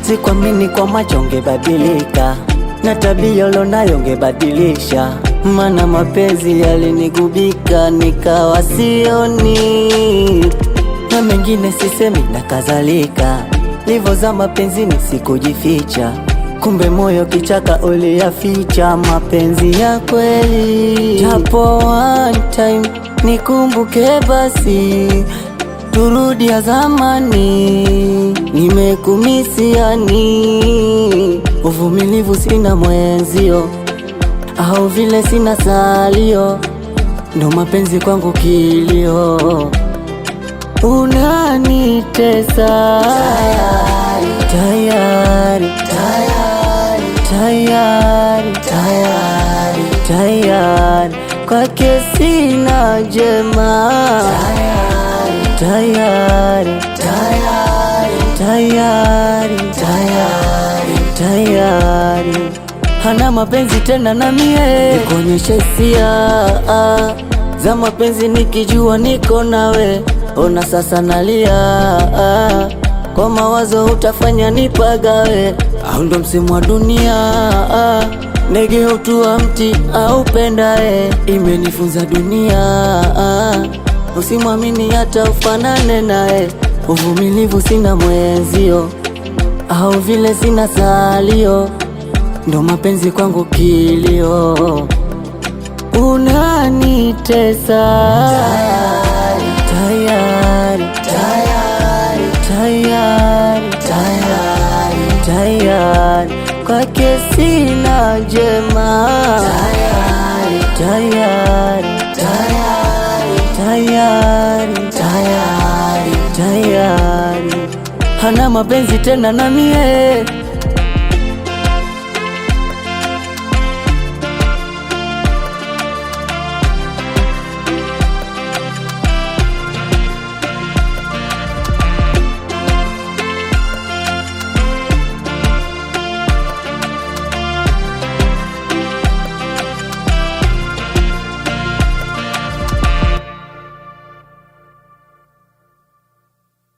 Sikuamini kwa macho ungebadilika, na tabia ulonayo ungebadilisha. Maana mapenzi yalinigubika nikawa sioni, na mengine sisemi na kadhalika. Livo za mapenzini sikujificha, kumbe moyo kichaka uliyaficha mapenzi ya kweli. Japo one time nikumbuke basi, turudi ya zamani, nimekumisiani. Uvumilivu sina mwenzio, au vile sina salio, ndo mapenzi kwangu kilio. Unanitesa tayari, tayari, tayari, tayari, tayari, tayari, kwake sina jema. Tayari, tayari, tayari, tayari, tayari, hana mapenzi tena na mie. Nikuonyeshe hisia za mapenzi nikijua niko nawe. Ona sasa nalia, kwa mawazo utafanya nipagawe. Au ndo msimu wa dunia, ndege hutua mti au pendae. Imenifunza dunia, usimwamini hata ufanane nae. Uvumilivu sina mwenzio, au vile sina salio, ndo mapenzi kwangu kilio. Unanitesa tayari, tayari, tayari, tayari, tayari, kwake sina jema. Tayari, tayari, tayari, tayari, tayari, hana mapenzi tena na mie.